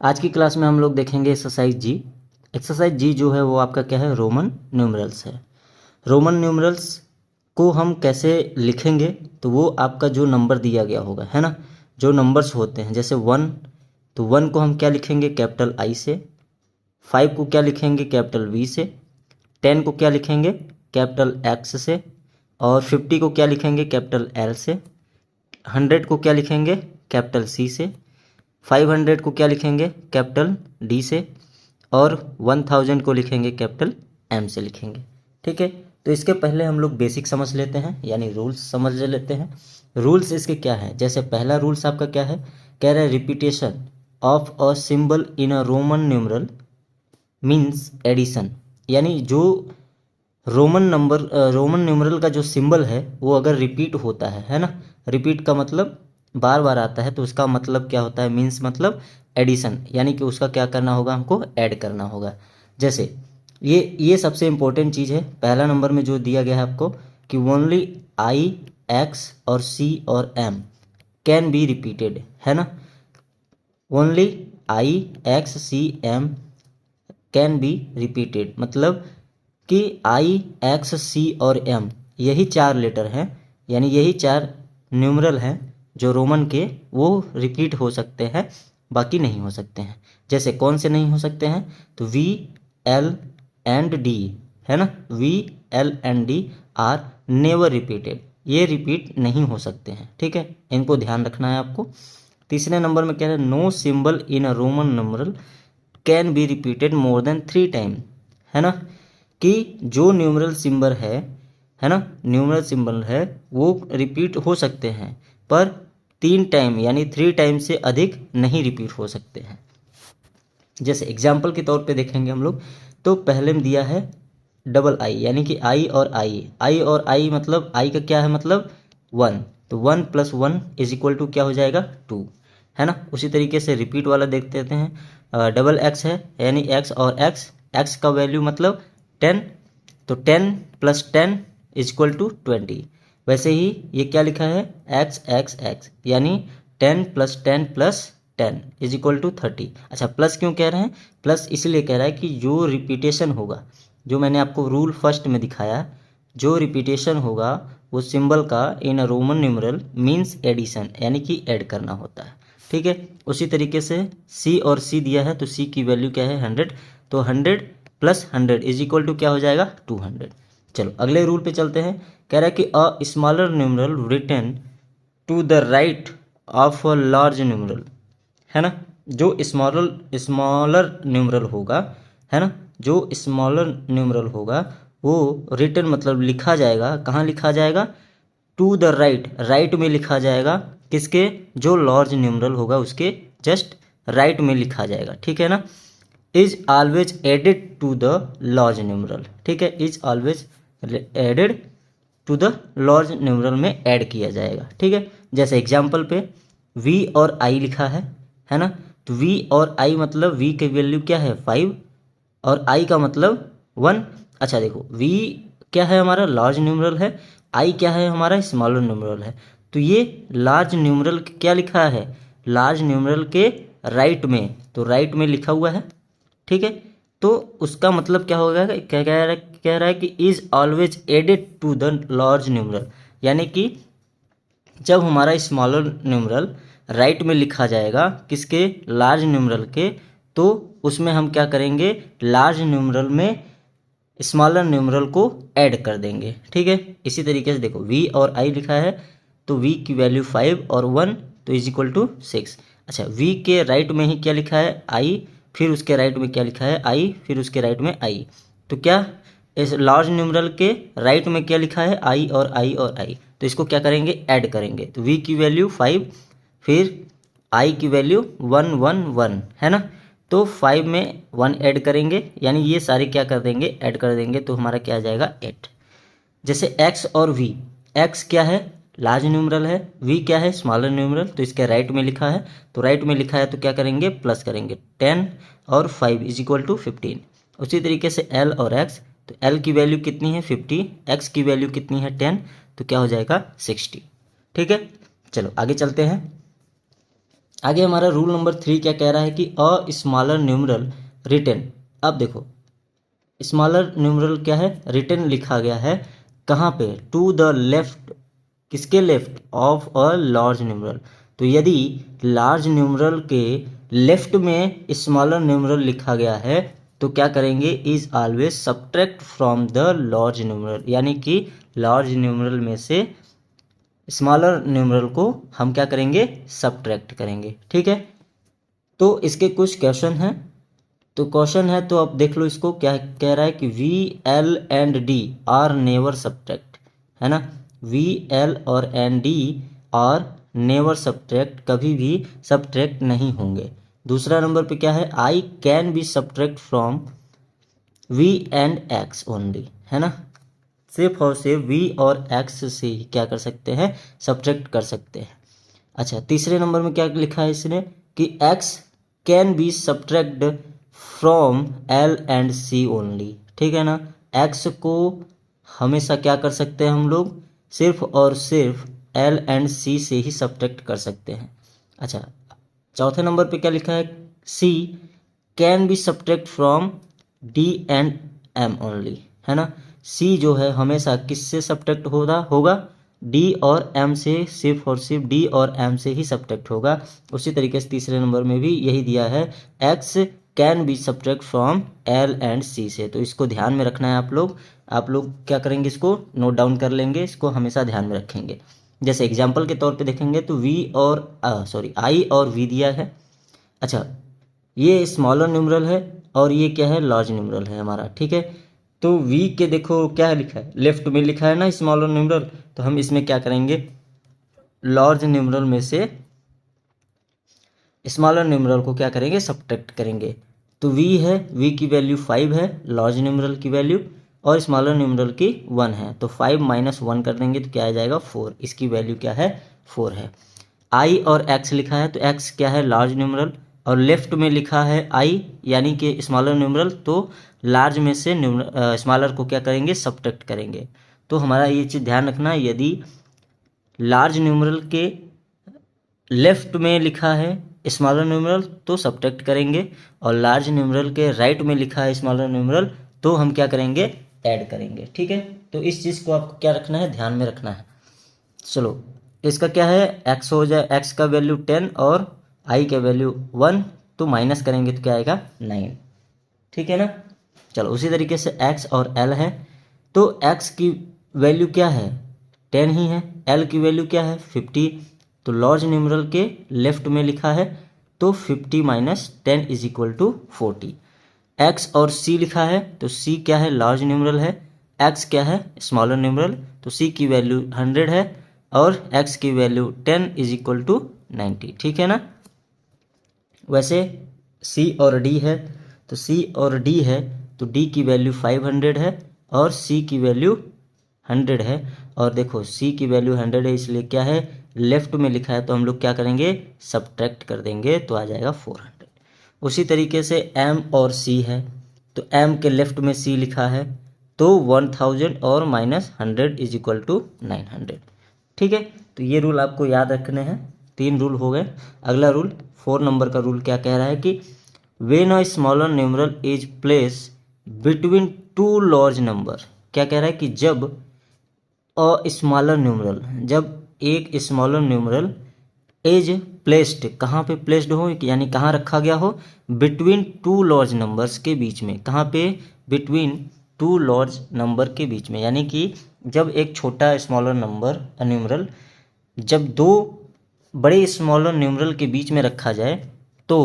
आज की क्लास में हम लोग देखेंगे एक्सरसाइज जी। एक्सरसाइज जी जो है वो आपका क्या है, रोमन न्यूमरल्स है। रोमन न्यूमरल्स को हम कैसे लिखेंगे, तो वो आपका जो नंबर दिया गया होगा है ना, जो नंबर्स होते हैं जैसे 1, तो 1 को हम क्या लिखेंगे कैपिटल आई से, 5 को क्या लिखेंगे कैपिटल वी से, 10 को क्या लिखेंगे कैपिटल एक्स से, और 50 को क्या लिखेंगे कैपिटल एल से, 100 को क्या लिखेंगे कैपिटल सी से, 500 को क्या लिखेंगे कैपिटल डी से, और 1000 को लिखेंगे कैपिटल एम से लिखेंगे। ठीक है, तो इसके पहले हम लोग बेसिक समझ लेते हैं, यानी रूल्स समझ लेते हैं। रूल्स इसके क्या है, जैसे पहला रूल्स आपका क्या है, कह रहा है repetition of a symbol in a Roman numeral means addition, यानी जो रोमन न्यूमरल का जो सिंबल है वो अगर रिपीट होता है ना, रिपीट का मतलब बार बार आता है, तो उसका मतलब क्या होता है, मीन्स मतलब एडिशन, यानी कि उसका क्या करना होगा, हमको ऐड करना होगा। जैसे ये सबसे इम्पोर्टेंट चीज़ है, पहला नंबर में जो दिया गया है आपको कि ओनली आई, एक्स और सी और एम कैन बी रिपीटेड, है ना। Only I, X, C, M can be repeated, मतलब कि आई, एक्स, सी और एम यही 4 लेटर हैं, यानी यही 4 न्यूमरल हैं जो रोमन के, वो रिपीट हो सकते हैं, बाकी नहीं हो सकते हैं। जैसे कौन से नहीं हो सकते हैं, तो वी, एल एंड डी, है ना, V, L and D are never repeated, ये रिपीट नहीं हो सकते हैं। ठीक है, इनको ध्यान रखना है आपको। तीसरे नंबर में कह रहे हैं no symbol in a Roman numeral can be repeated more than 3 time, है ना, कि जो न्यूमरल सिंबल है ना, न्यूमरल सिंबल है वो रिपीट हो सकते हैं, पर 3 टाइम यानी 3 टाइम से अधिक नहीं रिपीट हो सकते हैं। जैसे एग्जाम्पल के तौर पे देखेंगे हम लोग, तो पहले में दिया है डबल आई, यानी कि आई और आई मतलब आई का क्या है, मतलब 1, तो 1 + 1 = क्या हो जाएगा 2, है ना। उसी तरीके से रिपीट वाला देख लेते हैं, डबल एक्स है, यानी एक्स और एक्स का वैल्यू मतलब 10, तो 10 + 10 = 20। वैसे ही ये क्या लिखा है x, यानी 10 + 10 + 10 = 30। अच्छा, प्लस क्यों कह रहे हैं, प्लस इसलिए कह रहा है कि जो रिपीटेशन होगा, जो मैंने आपको रूल फर्स्ट में दिखाया, जो रिपीटेशन होगा वो सिंबल का in a Roman numeral means addition, यानी कि ऐड करना होता है। ठीक है, उसी तरीके से सी और सी दिया है, तो सी की वैल्यू क्या है 100, तो 100 + 100 = क्या हो जाएगा 200। चलो अगले रूल पे चलते हैं, कह रहा है कि a smaller numeral written to the right of a large numeral, है ना, जो स्मॉलर न्यूमरल होगा, है ना, जो स्मॉलर न्यूमरल होगा वो रिटन मतलब लिखा जाएगा, कहाँ लिखा जाएगा, टू द राइट में लिखा जाएगा, किसके, जो लार्ज न्यूमरल होगा उसके जस्ट राइट में लिखा जाएगा। ठीक है ना, is always added to the large numeral, ठीक है, is always added to the large numeral में ऐड किया जाएगा। ठीक है, जैसे एग्जाम्पल पे v और i लिखा है ना, तो v और i मतलब v की वैल्यू क्या है 5 और i का मतलब 1। अच्छा देखो, v क्या है हमारा लार्ज न्यूमरल है, i क्या है हमारा स्मॉलर न्यूमरल है, तो ये लार्ज न्यूमरल क्या लिखा है, लार्ज न्यूमरल के राइट में, तो राइट में लिखा हुआ है। ठीक है, तो उसका मतलब क्या होगा, क्या कह रहा है कि is always added to the large numeral, यानी कि जब हमारा स्मॉलर न्यूमरल राइट में लिखा जाएगा किसके, लार्ज न्यूमरल के, तो उसमें हम क्या करेंगे, लार्ज न्यूमरल में स्मॉलर न्यूमरल को ऐड कर देंगे। ठीक है, इसी तरीके से देखो v और i लिखा है, तो v की वैल्यू 5 और 1 तो = 6। अच्छा, v के राइट में ही क्या लिखा है i, फिर उसके राइट में क्या लिखा है i, फिर उसके राइट में i, तो क्या इस लार्ज न्यूमरल के राइट में क्या लिखा है i और i, तो इसको क्या करेंगे ऐड करेंगे, तो v की वैल्यू 5, फिर i की वैल्यू 1 1 1, है ना, तो 5 में 1 ऐड करेंगे, यानी ये सारे क्या कर देंगे ऐड कर देंगे, तो हमारा क्या आ जाएगा 8। जैसे x और v, x क्या है लार्ज न्यूमरल है, v क्या है स्मॉलर न्यूमरल, तो इसके राइट में लिखा है, तो राइट में लिखा है तो क्या करेंगे प्लस करेंगे, 10 और 5 = 15। उसी तरीके से l और x, तो l की वैल्यू कितनी है 50, x की वैल्यू कितनी है 10, तो क्या हो जाएगा 60। ठीक है, चलो आगे चलते हैं। आगे हमारा रूल नंबर 3 क्या कह रहा है कि अ स्मॉलर न्यूमरल रिटन। अब देखो स्मॉलर न्यूमरल क्या है, रिटन लिखा गया है कहाँ पे, टू द लेफ्ट, किसके left, of a large numeral. तो यदि लार्ज न्यूमरल के लेफ्ट में स्मॉलर न्यूमरल लिखा गया है तो क्या करेंगे, is always subtract from the large numeral, यानी कि लार्ज न्यूमरल में से स्मॉलर न्यूमरल को हम क्या करेंगे, सब्ट्रैक्ट करेंगे। ठीक है, तो इसके कुछ क्वेश्चन हैं। तो क्वेश्चन है तो अब देख लो इसको, क्या कह रहा है कि V L and D are never subtract, है ना, वी एल और and D are never subtract, कभी भी सब्ट्रैक्ट नहीं होंगे। दूसरा नंबर पे क्या है, I can be subtract from V and X only, है ना, सिर्फ और सिर्फ वी और एक्स से ही क्या कर सकते हैं, सब्ट्रैक्ट कर सकते हैं। अच्छा, तीसरे नंबर में क्या लिखा है इसने कि X can be subtract from L and C only, ठीक है ना, एक्स को हमेशा क्या कर सकते हैं हम लोग, सिर्फ और सिर्फ एल एंड सी से ही सब्ट्रैक्ट कर सकते हैं। अच्छा, चौथे नंबर पे क्या लिखा है, C can be subtract from D and M only, है ना, सी जो है हमेशा किससे सब्ट्रैक्ट होगा, डी और एम से, सिर्फ और सिर्फ डी और एम से ही सब्ट्रैक्ट होगा। उसी तरीके से तीसरे नंबर में भी यही दिया है, X can be subtract from L and C से। तो इसको ध्यान में रखना है आप लोग क्या करेंगे, इसको नोट डाउन कर लेंगे, इसको हमेशा ध्यान में रखेंगे। जैसे एग्जाम्पल के तौर पे देखेंगे तो वी और आई और वी दिया है। अच्छा, ये स्मॉलर न्यूमरल है और ये क्या है, लार्ज न्यूमरल है हमारा। ठीक है, तो वी के देखो क्या है लिखा है, लेफ्ट में लिखा है ना स्मॉलर न्यूमरल, तो हम इसमें क्या करेंगे, लार्ज न्यूमरल में से स्मॉलर न्यूमरल को क्या करेंगे, सब्ट्रैक्ट करेंगे। तो वी है, वी की वैल्यू 5 है, लार्ज न्यूमरल की वैल्यू, और स्मॉलर न्यूमरल की 1 है, तो 5 माइनस 1 कर देंगे तो क्या आ जाएगा, 4, इसकी वैल्यू क्या है, 4 है। आई और एक्स लिखा है तो एक्स क्या है, लार्ज न्यूमरल, और लेफ्ट में लिखा है आई यानी कि स्मॉलर न्यूमरल, तो लार्ज में से स्मॉलर को क्या करेंगे, सब्ट्रैक्ट करेंगे। तो हमारा ये चीज़ ध्यान रखना, यदि लार्ज न्यूमरल के लेफ्ट में लिखा है स्मॉलर न्यूमरल तो सब्ट्रैक्ट करेंगे, और लार्ज न्यूमरल के राइट में लिखा है स्मॉलर न्यूमरल तो हम क्या करेंगे, ऐड करेंगे। ठीक है, तो इस चीज़ को आपको क्या रखना है, ध्यान में रखना है। चलो, इसका क्या है, एक्स हो जाए, एक्स का वैल्यू 10 और आई का वैल्यू 1, तो माइनस करेंगे तो क्या आएगा, 9। ठीक है ना। चलो, उसी तरीके से एक्स और एल है, तो एक्स की वैल्यू क्या है, 10 ही है, एल की वैल्यू क्या है, 50, तो लार्ज न्यूमरल के लेफ्ट में लिखा है तो 50 minus 10 is equal to 40। X और सी लिखा है तो सी क्या है, लार्ज न्यूमरल है, एक्स क्या है, स्मॉलर न्यूमरल, तो सी की वैल्यू 100 है और एक्स की वैल्यू 10 इज इक्वल टू 90। ठीक है ना। वैसे सी और डी है, तो सी और डी है तो डी की वैल्यू 500 है और सी की वैल्यू 100 है, और देखो सी की वैल्यू 100 है इसलिए क्या है, लेफ्ट में लिखा है तो हम लोग क्या करेंगे, सब्ट्रैक्ट कर देंगे तो आ जाएगा 400। उसी तरीके से एम और सी है, तो एम के लेफ्ट में सी लिखा है तो 1000 और माइनस 100 इज इक्वल टू 900। ठीक है, तो ये रूल आपको याद रखने हैं, 3 रूल हो गए। अगला रूल 4 नंबर का रूल क्या कह रहा है कि when a smaller numeral is place between two large number, क्या कह रहा है कि जब अ स्मॉलर न्यूमरल, जब एक स्मॉलर न्यूमरल इज प्लेस्ड, कहाँ पे प्लेस्ड हो यानी कहाँ रखा गया हो, बिटवीन टू लार्ज नंबर्स के बीच में, कहाँ पे, बिटवीन टू लार्ज नंबर के बीच में, यानी कि जब एक छोटा स्मॉलर नंबर न्यूमरल जब दो बड़े स्मॉलर न्यूमरल के बीच में रखा जाए तो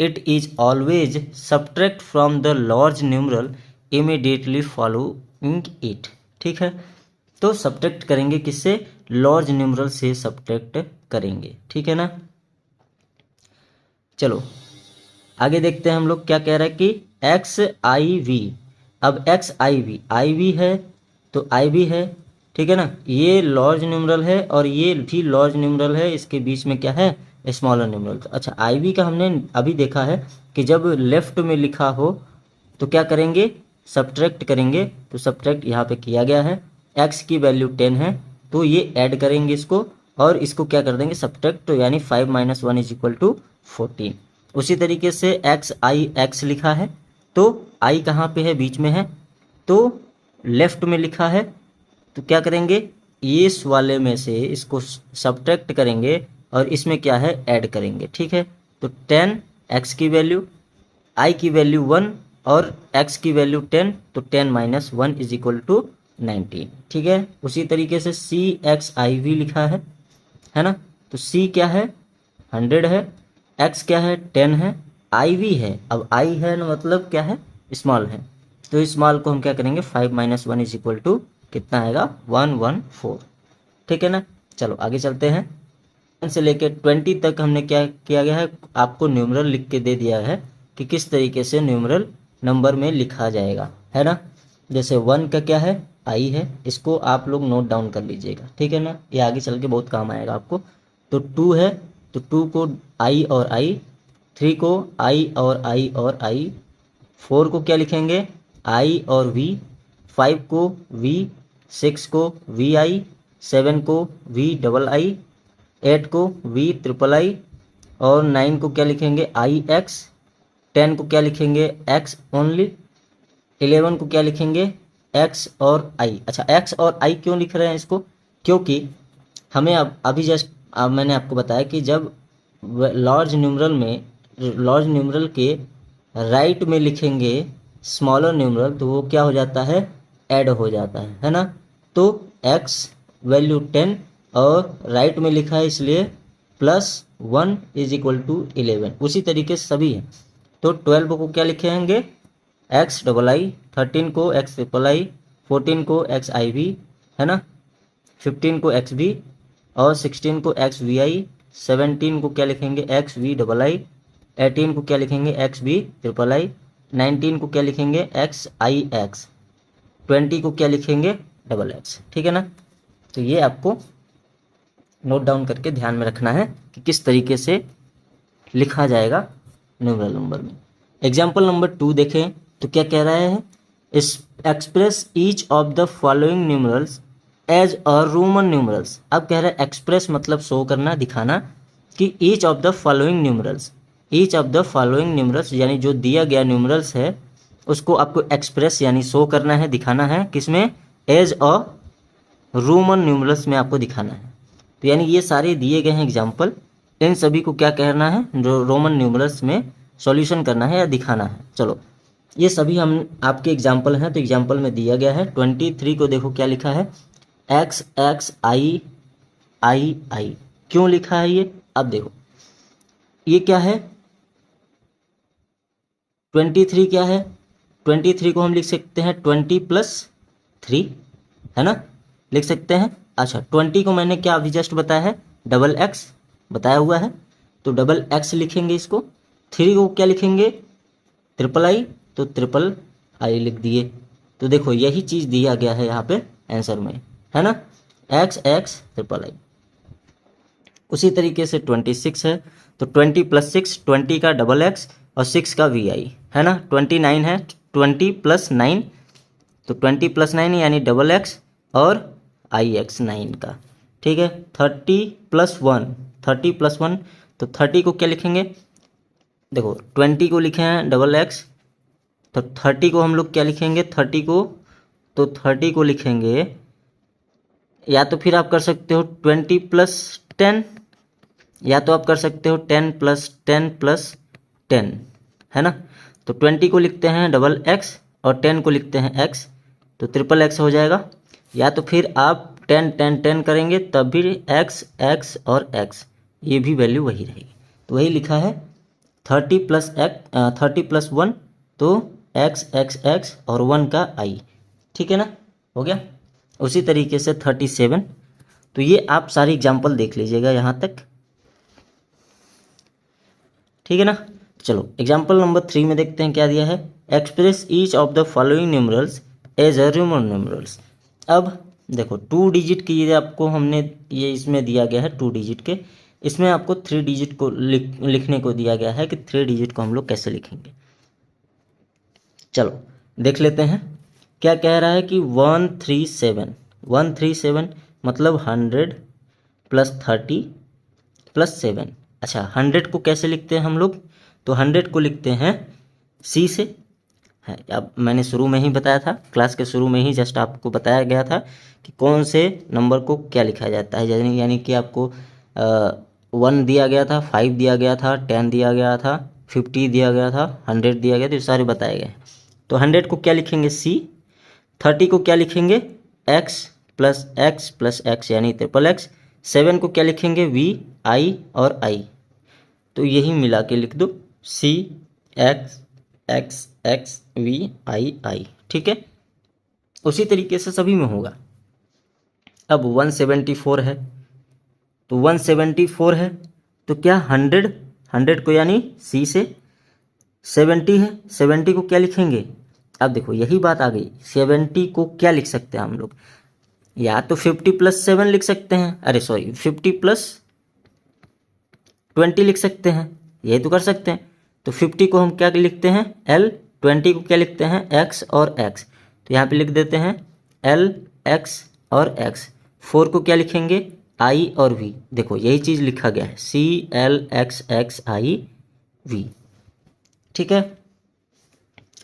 it is always subtract from the large numeral immediately following it. ठीक है, तो सब्ट्रैक्ट करेंगे किससे, लार्ज न्यूमरल से सब्ट्रैक्ट करेंगे। ठीक है ना। चलो आगे देखते हैं हम लोग क्या कह रहा है कि एक्स आई वी, अब एक्स आई वी है तो आई वी है, ठीक है ना, ये लार्ज न्यूमरल है और ये भी लार्ज न्यूमरल है, इसके बीच में क्या है, स्मॉलर न्यूमरल। तो अच्छा, आई वी का हमने अभी देखा है कि जब लेफ्ट में लिखा हो तो क्या करेंगे, सब्ट्रैक्ट करेंगे, तो सब्ट्रैक्ट यहाँ पे किया गया है। एक्स की वैल्यू 10 है तो ये ऐड करेंगे इसको, और इसको क्या कर देंगे सब्ट्रैक्ट, तो यानी 5 - 1 = 14। उसी तरीके से एक्स आई एक्स लिखा है, तो आई कहाँ पे है, बीच में है, तो लेफ्ट में लिखा है, तो क्या करेंगे इस वाले में से इसको सब्ट्रैक्ट करेंगे और इसमें क्या है ऐड करेंगे। ठीक है, तो 10 एक्स की वैल्यू, आई की वैल्यू 1 और एक्स की वैल्यू 10, तो 10 - 1 = 19। ठीक है, उसी तरीके से सी एक्स आई वी लिखा है ना, तो सी क्या है 100 है, एक्स क्या है 10 है, आई वी है, अब आई है ना मतलब क्या है स्मॉल है, तो स्मॉल को हम क्या करेंगे 5 - 1 = कितना आएगा 114। ठीक है ना, चलो आगे चलते हैं। 1 से लेकर 20 तक हमने क्या किया गया है, आपको न्यूमरल लिख के दे दिया है कि किस तरीके से न्यूमरल नंबर में लिखा जाएगा, है ना। जैसे 1 का क्या है आई है, इसको आप लोग नोट डाउन कर लीजिएगा। ठीक है ना, ये आगे चल के बहुत काम आएगा आपको। तो 2 है, तो 2 को आई और आई, 3 को आई और आई और आई, 4 को क्या लिखेंगे आई और वी, 5 को वी, 6 को वी आई, 7 को वी डबल आई, 8 को वी ट्रिपल आई, और 9 को क्या लिखेंगे आई एक्स, 10 को क्या लिखेंगे एक्स ओनली, 11 को क्या लिखेंगे एक्स और आई। अच्छा, एक्स और आई क्यों लिख रहे हैं इसको, क्योंकि हमें अब अभी जस्ट मैंने आपको बताया कि जब लार्ज न्यूमरल के राइट में लिखेंगे स्मॉलर न्यूमरल, तो वो क्या हो जाता है ऐड हो जाता है ना। तो x वैल्यू 10 और राइट में लिखा है इसलिए +1 = 11। उसी तरीके से सभी है, तो 12 को क्या लिखेंगे एक्स डबल आई, 13 को एक्स ट्रिपल आई, 14 को एक्स आई वी, है ना, 15 को एक्स वी, और 16 को एक्स वी आई, 17 को क्या लिखेंगे एक्स वी डबल आई, 18 को क्या लिखेंगे एक्स वी ट्रिपल आई, 19 को क्या लिखेंगे एक्स आई एक्स, 20 को क्या लिखेंगे डबल एक्स। ठीक है ना, तो ये आपको नोट डाउन करके ध्यान में रखना है कि किस तरीके से लिखा जाएगा न्यूमरल नंबर में। एग्जाम्पल नंबर 2 देखें तो क्या कह रहा है, express each of the following numerals as a Roman numerals. अब कह रहा है एक्सप्रेस मतलब शो करना, दिखाना, कि each of the following numerals यानी जो दिया गया न्यूमरल्स है उसको आपको एक्सप्रेस यानी शो करना है, दिखाना है, किसमें एज अ रोमन न्यूमरल्स में आपको दिखाना है। तो यानी ये सारे दिए गए हैं एग्जाम्पल, इन सभी को क्या कहना है जो रोमन न्यूमरल्स में सॉल्यूशन करना है या दिखाना है। चलो ये सभी हम आपके एग्जाम्पल हैं, तो एग्जाम्पल में दिया गया है 23 को देखो क्या लिखा है एक्स एक्स आई आई आई, क्यों लिखा है ये, अब देखो ये क्या है 23 क्या है, 23 को हम लिख सकते हैं 20 + 3, है ना, लिख सकते हैं। अच्छा 20 को मैंने क्या अभी जस्ट बताया है डबल एक्स बताया हुआ है, तो डबल एक्स लिखेंगे इसको, 3 को क्या लिखेंगे ट्रिपल आई, तो ट्रिपल आई लिख दिए। तो देखो यही चीज़ दिया गया है यहाँ पे आंसर में, है ना, एक्स एक्स ट्रिपल आई। उसी तरीके से 26 है, तो 20 + 6 20 का डबल एक्स और 6 का वी आई, है ना। 29 है, 20 + 9, तो 20 + 9 यानी डबल एक्स और आई एक्स 9 का। ठीक है, 30 + 1, तो 30 को क्या लिखेंगे, देखो 20 को लिखे हैं डबल एक्स, तो 30 को हम लोग क्या लिखेंगे 30 को, तो 30 को लिखेंगे, या तो फिर आप कर सकते हो 20 + 10, या तो आप कर सकते हो 10 + 10 + 10, है ना। तो 20 को लिखते हैं डबल एक्स और 10 को लिखते हैं एक्स, तो ट्रिपल एक्स हो जाएगा, या तो फिर आप 10 10 10 करेंगे तब भी एक्स एक्स और एक्स, ये भी वैल्यू वही रहेगी। तो वही लिखा है 30 + 1, तो एक्स एक्स एक्स और 1 का आई। ठीक है ना, हो गया। उसी तरीके से 37, तो ये आप सारी एग्जाम्पल देख लीजिएगा यहाँ तक, ठीक है ना। चलो एग्जाम्पल नंबर 3 में देखते हैं क्या दिया है, express each of the following numerals as a Roman numerals. अब देखो 2 डिजिट की ये आपको हमने ये इसमें दिया गया है 2 डिजिट के, इसमें आपको 3 डिजिट को लिखने को दिया गया है कि 3 डिजिट को हम लोग कैसे लिखेंगे। चलो देख लेते हैं क्या कह रहा है कि 137 मतलब 100, प्लस 30 प्लस 7। अच्छा 100 को कैसे लिखते हैं हम लोग, तो 100 को लिखते हैं सी से है। अब मैंने शुरू में ही बताया था, क्लास के शुरू में ही जस्ट आपको बताया गया था कि कौन से नंबर को क्या लिखा जाता है। यानी कि आपको 1 दिया गया था, 5 दिया गया था, 10 दिया गया था, 50 दिया गया था, 100 दिया गया था, ये सारे बताए गए। तो 100 को क्या लिखेंगे सी, 30 को क्या लिखेंगे एक्स प्लस एक्स यानी ट्रिपल एक्स, 7 को क्या लिखेंगे वी आई और आई। तो यही मिला के लिख दो सी एक्स एक्स एक्स वी आई आई, ठीक है। उसी तरीके से सभी में होगा। अब 174 है, तो 174 है तो क्या 100 को यानी सी से, 70 है 70 को क्या लिखेंगे। अब देखो यही बात आ गई, 70 को क्या लिख सकते हैं हम लोग, या तो 50 प्लस 7 लिख सकते हैं, अरे सॉरी 50 प्लस 20 लिख सकते हैं, यही तो कर सकते हैं। तो 50 को हम क्या लिखते हैं एल, 20 को क्या लिखते हैं एक्स और एक्स, तो यहाँ पे लिख देते हैं एल एक्स और एक्स। 4 को क्या लिखेंगे आई और वी, देखो यही चीज़ लिखा गया है C L X X I V, ठीक है।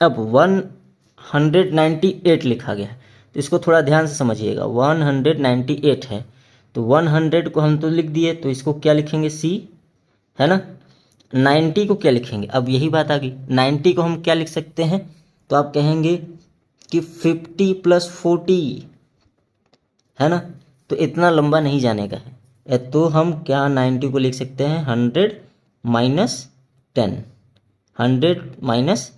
अब 198 लिखा गया है, तो इसको थोड़ा ध्यान से समझिएगा। 198 है तो 100 को हम तो लिख दिए, तो इसको क्या लिखेंगे सी, है ना। 90 को क्या लिखेंगे, अब यही बात आ गई, 90 को हम क्या लिख सकते हैं, तो आप कहेंगे कि 50 प्लस 40, है ना। तो इतना लंबा नहीं जाने का है, तो हम क्या 90 को लिख सकते हैं 100 माइनस 10, 100 माइनस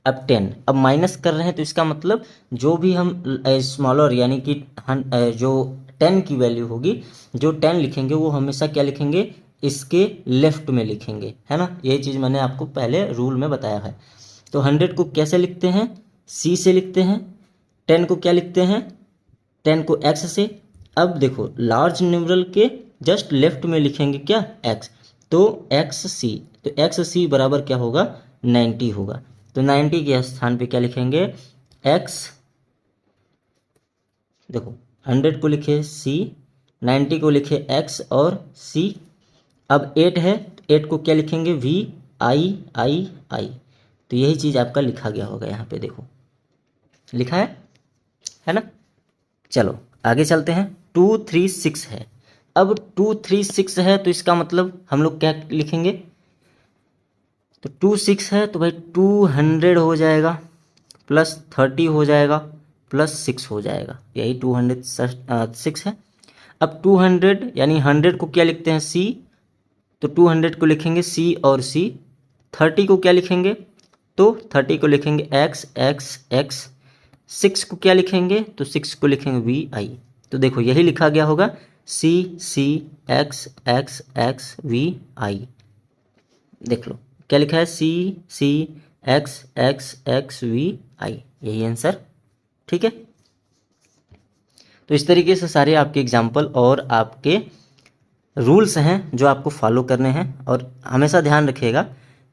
अब 10। अब माइनस कर रहे हैं तो इसका मतलब जो भी हम स्मॉलर यानी कि जो 10 की वैल्यू होगी, जो 10 लिखेंगे वो हमेशा क्या लिखेंगे इसके लेफ्ट में लिखेंगे, है ना। ये चीज़ मैंने आपको पहले रूल में बताया है। तो 100 को कैसे लिखते हैं सी से लिखते हैं, 10 को क्या लिखते हैं 10 को एक्स से। अब देखो लार्ज न्यूमरल के जस्ट लेफ्ट में लिखेंगे क्या एक्स, तो एक्स सी, तो एक्स सी बराबर क्या होगा 90 होगा। तो 90 के स्थान पे क्या लिखेंगे एक्स, देखो 100 को लिखे सी, 90 को लिखे एक्स और सी। अब 8 है, 8 को क्या लिखेंगे वी आई आई आई। तो यही चीज़ आपका लिखा गया होगा, यहाँ पे देखो लिखा है ना। चलो आगे चलते हैं। 236 है, अब 236 है तो इसका मतलब हम लोग क्या लिखेंगे, तो 26 है तो भाई 200 हो जाएगा, प्लस 30 हो जाएगा, प्लस 6 हो जाएगा, यही 206 है। अब 200 यानी 100 को क्या लिखते हैं सी, तो 200 को लिखेंगे सी और सी। 30 को क्या लिखेंगे, तो 30 को लिखेंगे एक्स एक्स एक्स। 6 को क्या लिखेंगे, तो 6 को लिखेंगे वी आई। तो देखो यही लिखा गया होगा सी सी एक्स एक्स एक्स वी आई, देख लो क्या लिखा है सी सी एक्स एक्स एक्स वी आई, यही आंसर, ठीक है। तो इस तरीके से सारे आपके एग्जाम्पल और आपके रूल्स हैं जो आपको फॉलो करने हैं। और हमेशा ध्यान रखिएगा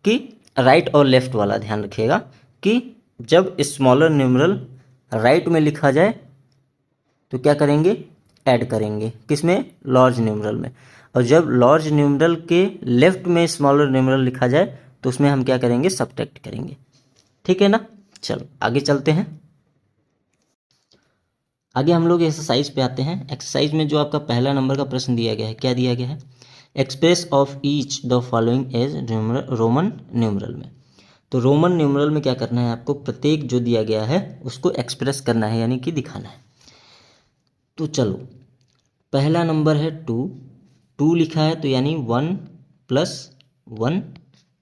कि राइट और लेफ्ट वाला ध्यान रखिएगा कि जब स्मॉलर न्यूमरल राइट में लिखा जाए तो क्या करेंगे ऐड करेंगे, किसमें लार्ज न्यूमरल में। और जब लार्ज न्यूमरल के लेफ्ट में स्मॉलर न्यूमरल लिखा जाए तो उसमें हम क्या करेंगे सब्ट्रैक्ट करेंगे, ठीक है ना। चलो आगे चलते हैं। आगे हम लोग एक्सरसाइज पे आते हैं। एक्सरसाइज में जो आपका पहला नंबर का प्रश्न दिया गया है, क्या दिया गया है, express of each the following as Roman numeral में। तो रोमन न्यूमरल में क्या करना है आपको, प्रत्येक जो दिया गया है उसको एक्सप्रेस करना है यानी कि दिखाना है। तो चलो पहला नंबर है 2, 2 लिखा है तो यानी 1 प्लस 1,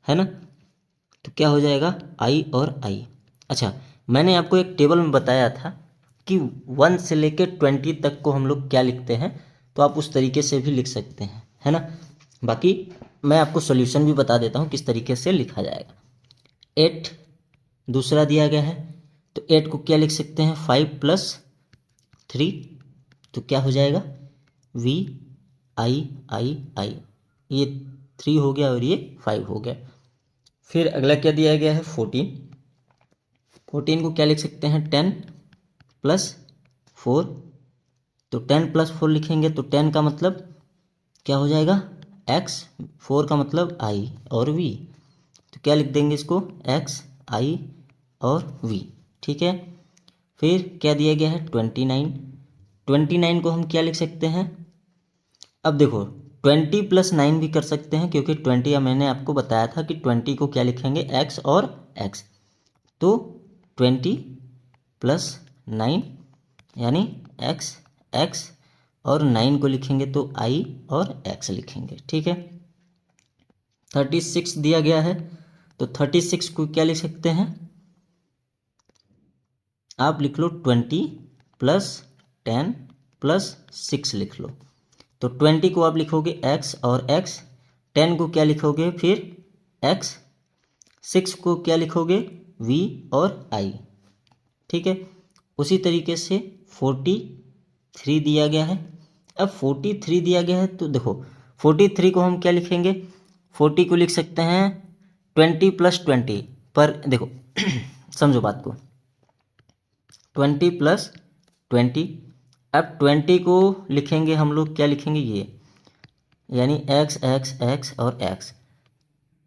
है ना। तो क्या हो जाएगा आई और आई। अच्छा मैंने आपको एक टेबल में बताया था कि 1 से लेकर 20 तक को हम लोग क्या लिखते हैं, तो आप उस तरीके से भी लिख सकते हैं, है ना। बाकी मैं आपको सॉल्यूशन भी बता देता हूँ किस तरीके से लिखा जाएगा। 8 दूसरा दिया गया है, तो 8 को क्या लिख सकते हैं 5 प्लस 3, तो क्या हो जाएगा वी आई आई आई, ये 3 हो गया और ये 5 हो गया। फिर अगला क्या दिया गया है 14, 14 को क्या लिख सकते हैं 10 प्लस 4, तो 10 प्लस 4 लिखेंगे तो 10 का मतलब क्या हो जाएगा x, 4 का मतलब i और v, तो क्या लिख देंगे इसको x i और v। ठीक है, फिर क्या दिया गया है 29, 29 को हम क्या लिख सकते हैं, अब देखो 20 + 9 भी कर सकते हैं, क्योंकि 20 मैंने आपको बताया था कि 20 को क्या लिखेंगे x और x, तो 20 + 9 यानी x x और 9 को लिखेंगे तो i और x लिखेंगे। ठीक है, 36 दिया गया है, तो 36 को क्या लिख सकते हैं, आप लिख लो 20 + 10 + 6 लिख लो, तो 20 को आप लिखोगे x और x, 10 को क्या लिखोगे फिर x, 6 को क्या लिखोगे v और i। ठीक है, उसी तरीके से 43 दिया गया है, अब 43 दिया गया है तो देखो 43 को हम क्या लिखेंगे, 40 को लिख सकते हैं 20 + 20, पर देखो समझो बात को, 20 + 20, अब 20 को लिखेंगे हम लोग क्या लिखेंगे ये, यानी x x x और x,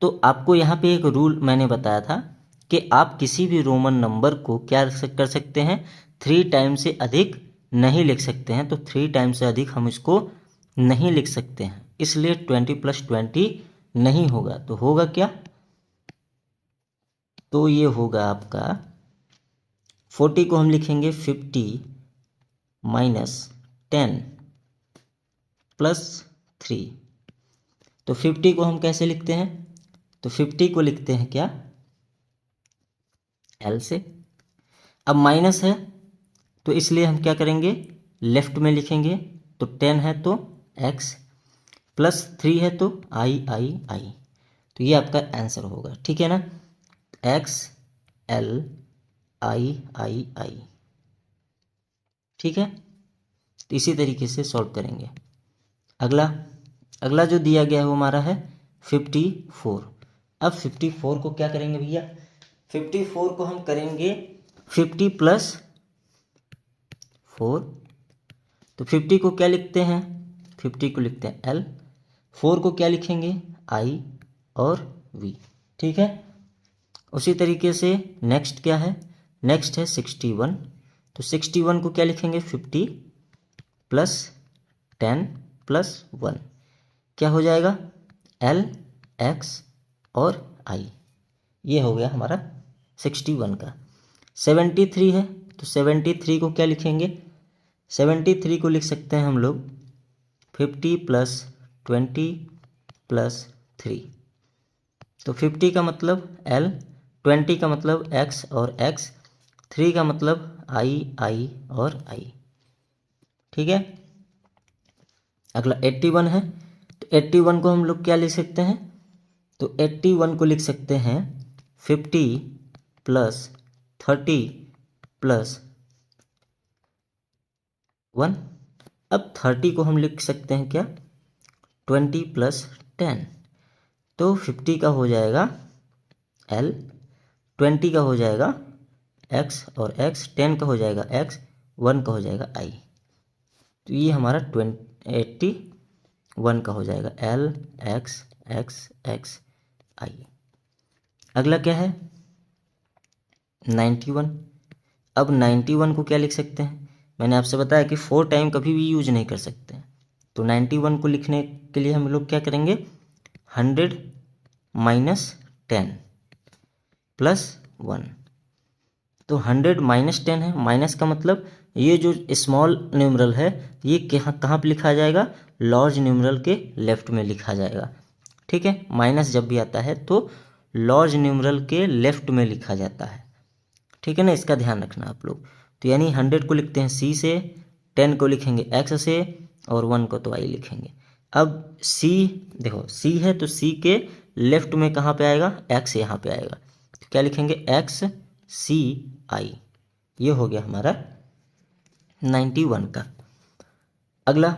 तो आपको यहाँ पे एक रूल मैंने बताया था कि आप किसी भी रोमन नंबर को क्या कर सकते हैं, 3 टाइम से अधिक नहीं लिख सकते हैं, तो 3 टाइम से अधिक हम इसको नहीं लिख सकते हैं, इसलिए 20 + 20 नहीं होगा, तो होगा क्या, तो ये होगा आपका 40 को हम लिखेंगे 50 - 10 + 3, तो 50 को हम कैसे लिखते हैं, तो 50 को लिखते हैं क्या L से, अब माइनस है तो इसलिए हम क्या करेंगे लेफ्ट में लिखेंगे, तो 10 है तो x +3 है तो i i i, तो ये आपका आंसर होगा। ठीक है ना, x L i i i। ठीक है, तो इसी तरीके से सॉल्व करेंगे। अगला अगला जो दिया गया है वो हमारा है 54। अब 54 को क्या करेंगे भैया, 54 को हम करेंगे 50 + 4, तो 50 को क्या लिखते हैं, 50 को लिखते हैं L, 4 को क्या लिखेंगे I और V। ठीक है, उसी तरीके से नेक्स्ट क्या है, नेक्स्ट है 61, तो 61 को क्या लिखेंगे 50 + 10 + 1, क्या हो जाएगा L X और I, ये हो गया हमारा 61 का। 73 है, तो 73 को क्या लिखेंगे, 73 को लिख सकते हैं हम लोग 50 + 20 + 3, तो 50 का मतलब L, 20 का मतलब X और X, 3 का मतलब I I और I। ठीक है, अगला 81 है, तो 81 को हम लोग क्या लिख सकते हैं, तो 81 को लिख सकते हैं 50 + 30 + 1, अब 30 को हम लिख सकते हैं क्या 20 + 10, तो 50 का हो जाएगा L, 20 का हो जाएगा X और X, 10 का हो जाएगा X, 1 का हो जाएगा I, तो ये हमारा 81 का हो जाएगा L X X X I। अगला क्या है 91, अब 91 को क्या लिख सकते हैं, मैंने आपसे बताया कि 4 टाइम कभी भी यूज नहीं कर सकते हैं, तो 91 को लिखने के लिए हम लोग क्या करेंगे 100 - 10 + 1, तो 100 - 10 है, माइनस का मतलब ये जो स्मॉल न्यूमरल है ये कहाँ पे लिखा जाएगा, लार्ज न्यूमरल के लेफ्ट में लिखा जाएगा। ठीक है, माइनस जब भी आता है तो लार्ज न्यूमरल के लेफ्ट में लिखा जाता है। ठीक है ना, इसका ध्यान रखना आप लोग। तो यानी 100 को लिखते हैं C से, 10 को लिखेंगे X से और 1 को तो I लिखेंगे। अब C देखो C है तो C के लेफ्ट में कहाँ पे आएगा, X यहाँ पे आएगा, तो क्या लिखेंगे X C I, ये हो गया हमारा 91 का। अगला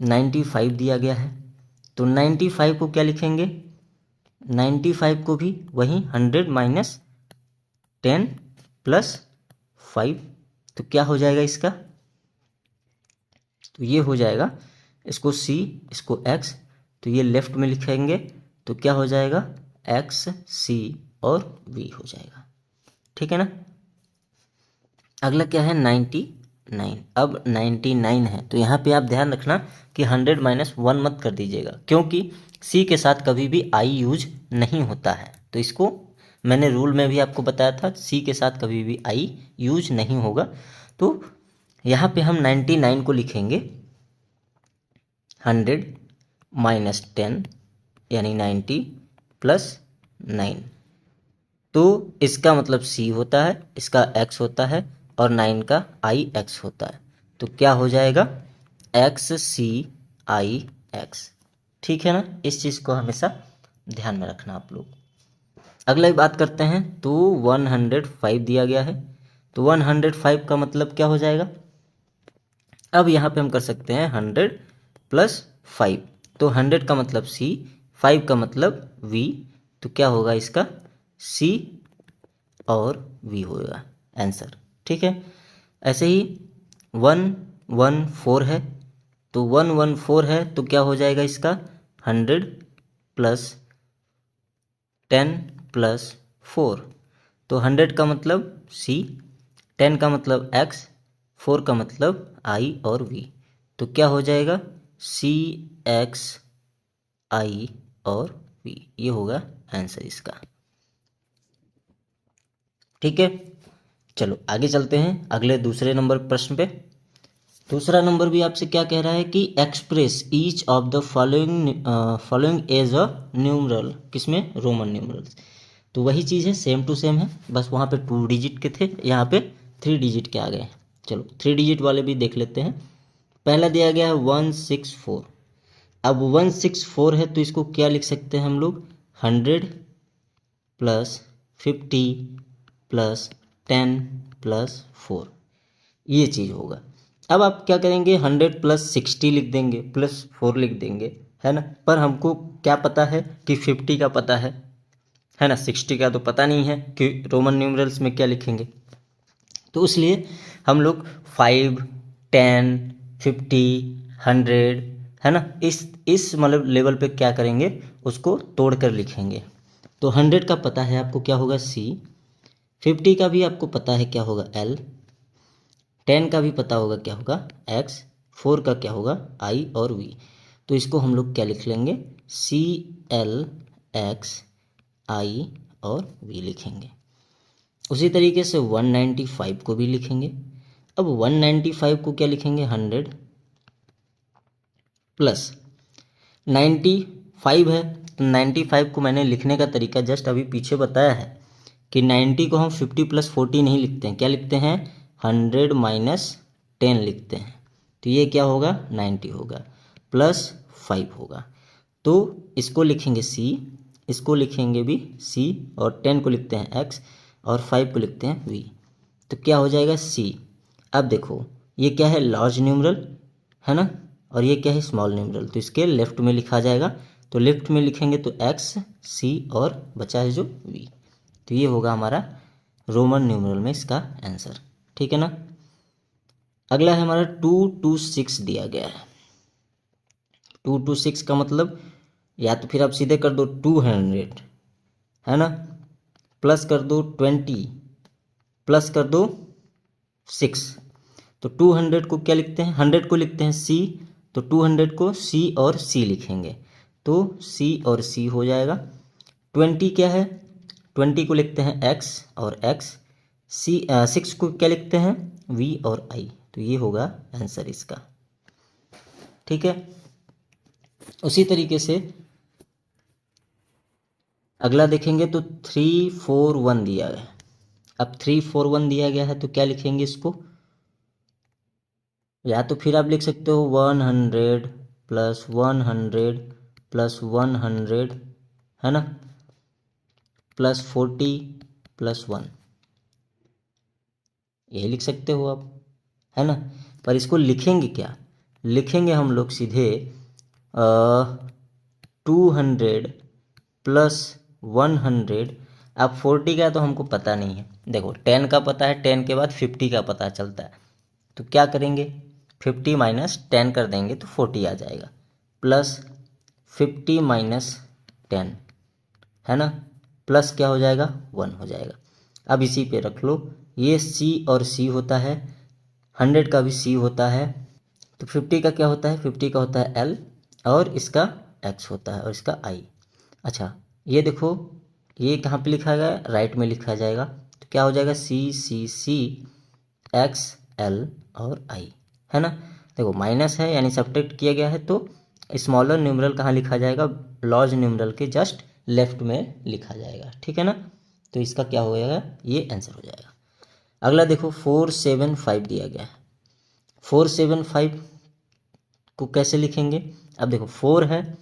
95 दिया गया है, तो 95 को क्या लिखेंगे, 95 को भी वही 100 - 10 + 5, तो क्या हो जाएगा इसका, तो ये हो जाएगा इसको c, इसको x, तो ये लेफ्ट में लिखेंगे तो क्या हो जाएगा x, c और v हो जाएगा। ठीक है ना। अगला क्या है 99। अब 99 है तो यहाँ पे आप ध्यान रखना कि 100 माइनस 1 मत कर दीजिएगा, क्योंकि c के साथ कभी भी i यूज नहीं होता है। तो इसको मैंने रूल में भी आपको बताया था, c के साथ कभी भी i यूज नहीं होगा। तो यहाँ पे हम 99 को लिखेंगे 100 माइनस 10 यानी 90 प्लस 9। तो इसका मतलब c होता है, इसका x होता है और 9 का i x होता है। तो क्या हो जाएगा x c i x। ठीक है ना, इस चीज़ को हमेशा ध्यान में रखना आप लोग। अगला बात करते हैं। तो 105 दिया गया है, तो 105 का मतलब क्या हो जाएगा। अब यहाँ पे हम कर सकते हैं 100 प्लस 5। तो 100 का मतलब c, 5 का मतलब v, तो क्या होगा इसका c और v होगा आंसर। ठीक है। ऐसे ही 114 है, तो 114 है तो क्या हो जाएगा इसका 100 प्लस 10 प्लस 4। तो 100 का मतलब c, 10 का मतलब x, 4 का मतलब i और v। तो क्या हो जाएगा c x i और v, ये होगा आंसर इसका। ठीक है, चलो आगे चलते हैं अगले दूसरे नंबर प्रश्न पे। दूसरा नंबर भी आपसे क्या कह रहा है कि express each of the following as a numeral, किसमें रोमन न्यूमरल्स। तो वही चीज़ है, सेम टू सेम है, बस वहाँ पे 2 डिजिट के थे, यहाँ पे 3 डिजिट के आ गए। चलो 3 डिजिट वाले भी देख लेते हैं। पहला दिया गया है 164। अब 164 है तो इसको क्या लिख सकते हैं हम लोग 100 प्लस 50 प्लस 10 प्लस 4, ये चीज़ होगा। अब आप क्या करेंगे 100 प्लस 60 लिख देंगे प्लस 4 लिख देंगे, है ना। पर हमको क्या पता है कि 50 का पता है ना, 60 का तो पता नहीं है कि रोमन न्यूमरल्स में क्या लिखेंगे। तो इसलिए हम लोग 5, 10, 50, 100, है ना, इस मतलब लेवल पे क्या करेंगे उसको तोड़ कर लिखेंगे। तो 100 का पता है आपको क्या होगा c, 50 का भी आपको पता है क्या होगा l, 10 का भी पता होगा क्या होगा x, 4 का क्या होगा i और v। तो इसको हम लोग क्या लिख लेंगे c l x i और v लिखेंगे। उसी तरीके से 195 को भी लिखेंगे। अब 195 को क्या लिखेंगे 100 प्लस 95 है, तो 95 को मैंने लिखने का तरीका जस्ट अभी पीछे बताया है कि 90 को हम 50 प्लस 40 नहीं लिखते हैं, क्या लिखते हैं 100 माइनस 10 लिखते हैं। तो ये क्या होगा 90 होगा प्लस 5 होगा। तो इसको लिखेंगे c, इसको लिखेंगे भी c, और 10 को लिखते हैं x और 5 को लिखते हैं v। तो क्या हो जाएगा c। अब देखो ये क्या है लार्ज न्यूमरल, है ना, और ये क्या है स्मॉल न्यूमरल, तो इसके लेफ्ट में लिखा जाएगा। तो लेफ्ट में लिखेंगे तो x, c और बचा है जो v। तो ये होगा हमारा रोमन न्यूमरल में इसका आंसर। ठीक है ना। अगला है हमारा 226 दिया गया है। 226 का मतलब या तो फिर आप सीधे कर दो 200, है ना, प्लस कर दो 20 प्लस कर दो 6। तो 200 को क्या लिखते हैं 100 को लिखते हैं c, तो 200 को c और c लिखेंगे तो c और c हो जाएगा। 20 क्या है 20 को लिखते हैं x और x, 6 को क्या लिखते हैं v और i। तो ये होगा आंसर इसका। ठीक है। उसी तरीके से अगला देखेंगे तो 341 दिया गया है। अब 341 दिया गया है तो क्या लिखेंगे इसको, या तो फिर आप लिख सकते हो 100 प्लस 100 प्लस 100, है ना, प्लस 40 प्लस 1, यही लिख सकते हो आप, है ना। पर इसको लिखेंगे क्या, लिखेंगे हम लोग सीधे 200 प्लस 100। अब 40 का तो हमको पता नहीं है, देखो 10 का पता है, 10 के बाद 50 का पता चलता है। तो क्या करेंगे 50 माइनस 10 कर देंगे तो 40 आ जाएगा, प्लस 50 माइनस 10, है ना, प्लस क्या हो जाएगा 1 हो जाएगा। अब इसी पे रख लो, ये C और C होता है, 100 का भी C होता है, तो 50 का क्या होता है, 50 का होता है L और इसका X होता है और इसका I। अच्छा ये देखो, ये कहाँ पे लिखा गया, राइट में लिखा जाएगा, तो क्या हो जाएगा C X L और I, है ना। देखो माइनस है यानी सब्ट्रैक्ट किया गया है, तो स्मॉलर न्यूमरल कहाँ लिखा जाएगा, लार्ज न्यूमरल के जस्ट लेफ्ट में लिखा जाएगा, ठीक है ना। तो इसका क्या हो जाएगा, ये आंसर हो जाएगा। अगला देखो 475 दिया गया है, 475 को कैसे लिखेंगे। अब देखो 4 है,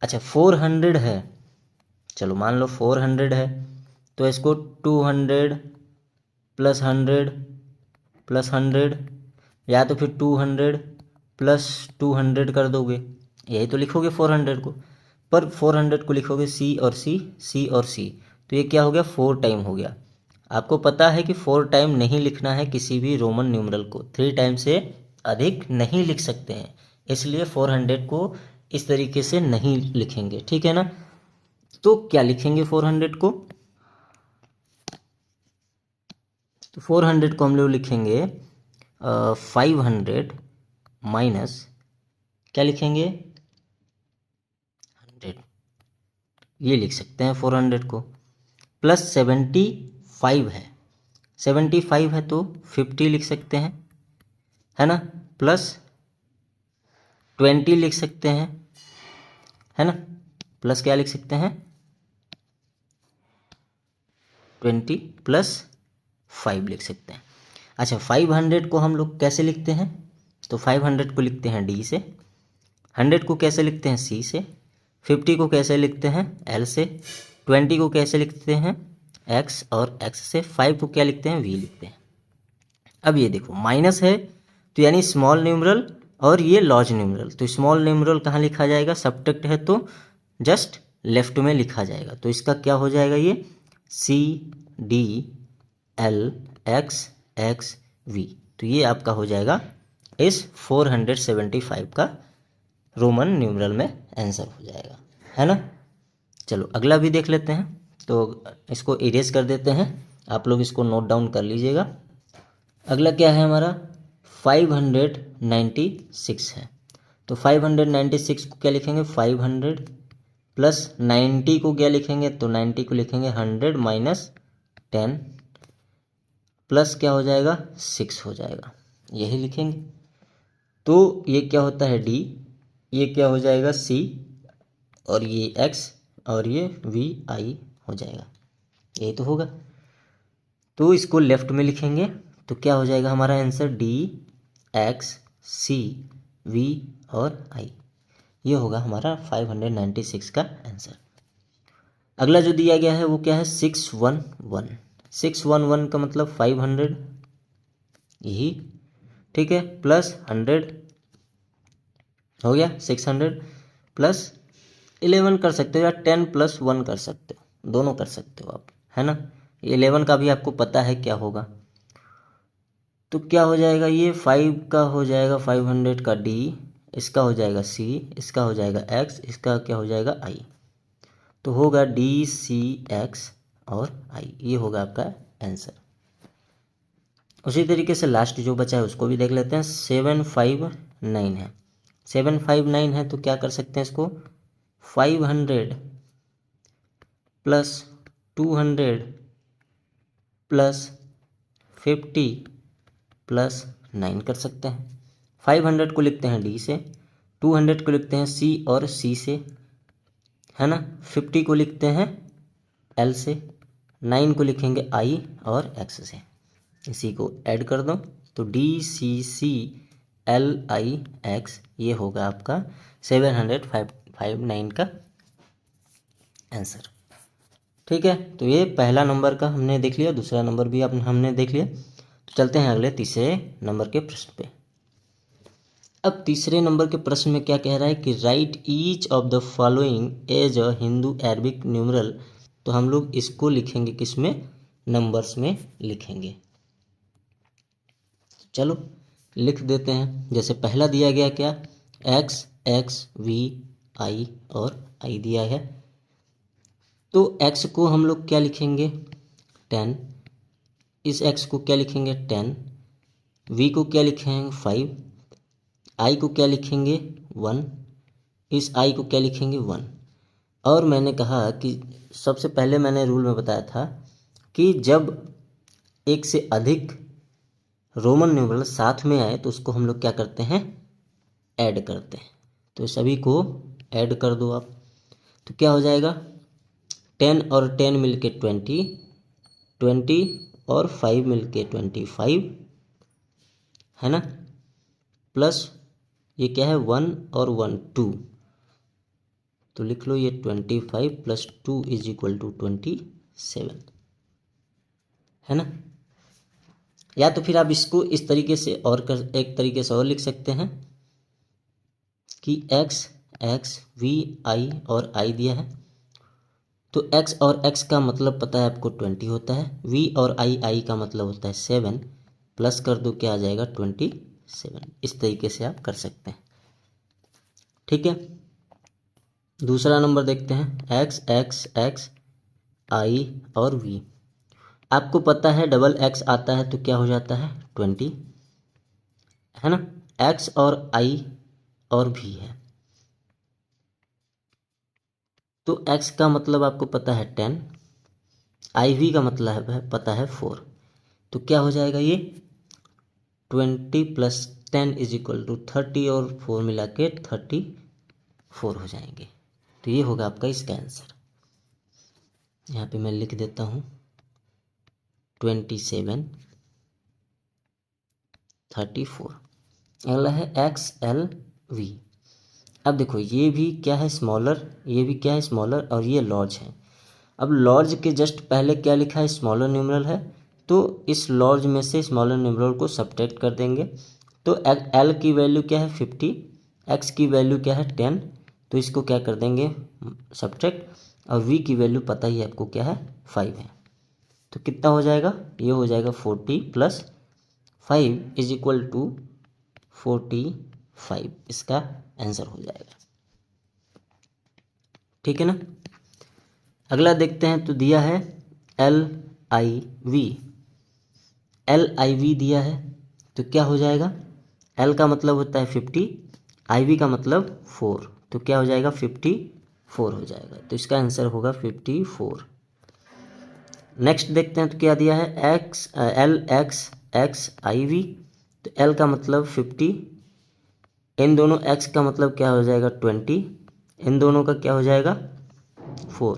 अच्छा 400 है, चलो मान लो 400 है, तो इसको 200 प्लस 100 प्लस 100, या तो फिर 200 प्लस 200 कर दोगे, यही तो लिखोगे 400 को, पर 400 को लिखोगे C और C, तो ये क्या हो गया 4 टाइम हो गया। आपको पता है कि 4 टाइम नहीं लिखना है किसी भी रोमन न्यूमरल को, 3 टाइम से अधिक नहीं लिख सकते हैं, इसलिए 400 को इस तरीके से नहीं लिखेंगे, ठीक है ना। तो क्या लिखेंगे 400 को, तो 400 को हम लोग लिखेंगे 500 माइनस क्या लिखेंगे 100, ये लिख सकते हैं 400 को, प्लस 75 है, 75 है तो 50 लिख सकते हैं, है ना, प्लस 20 लिख सकते हैं, है ना, प्लस क्या लिख सकते हैं 20 प्लस 5 लिख सकते हैं। अच्छा 500 को हम लोग कैसे लिखते हैं, तो 500 को लिखते हैं D से, 100 को कैसे लिखते हैं C से, 50 को कैसे लिखते हैं L से, 20 को कैसे लिखते हैं X और X से, 5 को क्या लिखते हैं V लिखते हैं। अब ये देखो माइनस है तो यानी स्मॉल न्यूमरल और ये लार्ज न्यूमरल, तो स्मॉल न्यूमरल कहाँ लिखा जाएगा, सब्ट्रैक्ट है तो जस्ट लेफ्ट में लिखा जाएगा, तो इसका क्या हो जाएगा ये C D L X X V, तो ये आपका हो जाएगा इस 475 का रोमन न्यूमरल में आंसर हो जाएगा, है ना। चलो अगला भी देख लेते हैं, तो इसको इरेज कर देते हैं, आप लोग इसको नोट डाउन कर लीजिएगा। अगला क्या है हमारा 596 है, तो 596 को क्या लिखेंगे 500 प्लस 90 को क्या लिखेंगे, तो 90 को लिखेंगे 100 माइनस 10 प्लस क्या हो जाएगा 6 हो जाएगा, यही लिखेंगे। तो ये क्या होता है D, ये क्या हो जाएगा C और ये X और ये VI हो जाएगा, यही तो होगा। तो इसको लेफ्ट में लिखेंगे तो क्या हो जाएगा हमारा answer D X C V और I, ये होगा हमारा 596 का आंसर। अगला जो दिया गया है वो क्या है 611, 611 का मतलब 500, यही ठीक है, प्लस 100 हो गया 600 प्लस 11 कर सकते हो या 10 प्लस 1 कर सकते हो, दोनों कर सकते हो आप, है ना। 11 का भी आपको पता है क्या होगा, तो क्या हो जाएगा ये 5 का हो जाएगा 500 का D, इसका हो जाएगा C, इसका हो जाएगा X, इसका क्या हो जाएगा I, तो होगा D C X और I, ये होगा आपका आंसर। उसी तरीके से लास्ट जो बचा है उसको भी देख लेते हैं। 759 है, 759 है तो क्या कर सकते हैं इसको 500 प्लस 200 प्लस 50 प्लस 9 कर सकते हैं। 500 को लिखते हैं D से, 200 को लिखते हैं C और C से, है ना, 50 को लिखते हैं L से, 9 को लिखेंगे I और X से, इसी को ऐड कर दो तो D C C L I X, ये होगा आपका 759 का आंसर, ठीक है। तो ये पहला नंबर का हमने देख लिया, दूसरा नंबर भी हमने देख लिया। तो चलते हैं अगले तीसरे नंबर के प्रश्न पे। अब तीसरे नंबर के प्रश्न में क्या कह रहा है कि write each of the following as a Hindu Arabic numeral, तो हम लोग इसको लिखेंगे किसमें, नंबर्स में लिखेंगे। चलो लिख देते हैं। जैसे पहला दिया गया क्या, एक्स, एक्स, वी, आई और आई दिया है। तो एक्स को हम लोग क्या लिखेंगे 10, इस एक्स को क्या लिखेंगे 10, वी को क्या लिखेंगे 5, आई को क्या लिखेंगे 1, इस आई को क्या लिखेंगे 1। और मैंने कहा कि सबसे पहले मैंने रूल में बताया था कि जब एक से अधिक रोमन न्यूमरल साथ में आए तो उसको हम लोग क्या करते हैं, ऐड करते हैं। तो सभी को ऐड कर दो आप, तो क्या हो जाएगा 10 और 10 मिलके 20, 20 और 5 मिलके 25 है ना, प्लस ये क्या है 1 और 1 2, तो लिख लो ये 25 प्लस 2 इज इक्वल टू 27 है ना। या तो फिर आप इसको इस तरीके से और एक तरीके से और लिख सकते हैं कि एक्स, एक्स, वी, आई और आई दिया है, तो x और x का मतलब पता है आपको 20 होता है, v और आई का मतलब होता है 7, प्लस कर दो क्या आ जाएगा 27। इस तरीके से आप कर सकते हैं, ठीक है। दूसरा नंबर देखते हैं, x, x, x, i और v। आपको पता है डबल x आता है तो क्या हो जाता है 20 है ना, x और i और v है, तो x का मतलब आपको पता है 10, IV का मतलब है पता है 4, तो क्या हो जाएगा ये 20 प्लस 10 इज इक्वल टू 30 और 4 मिला के 34 हो जाएंगे। तो ये होगा आपका इसका आंसर। यहाँ पे मैं लिख देता हूँ 27 34। अगला है XLV। अब देखो ये भी क्या है स्मॉलर, ये भी क्या है स्मॉलर और ये लॉर्ज है। अब लॉर्ज के जस्ट पहले क्या लिखा है स्मॉलर न्यूमरल है, तो इस लॉर्ज में से स्मॉलर न्यूमरल को सब्ट्रैक्ट कर देंगे। तो L की वैल्यू क्या है 50, X की वैल्यू क्या है 10, तो इसको क्या कर देंगे सब्ट्रैक्ट, और V की वैल्यू पता ही है आपको क्या है 5 है। तो कितना हो जाएगा, ये हो जाएगा 40 प्लस 5 इज इक्वल टू 45, इसका आंसर हो जाएगा, ठीक है ना। अगला देखते हैं, तो दिया है LIV, LIV दिया है तो क्या हो जाएगा, L का मतलब होता है 50, IV का मतलब 4, तो क्या हो जाएगा 54 हो जाएगा, तो इसका आंसर होगा 54। नेक्स्ट देखते हैं, तो क्या दिया है LXXIV, तो L का मतलब 50, इन दोनों X का मतलब क्या हो जाएगा 20, इन दोनों का क्या हो जाएगा 4,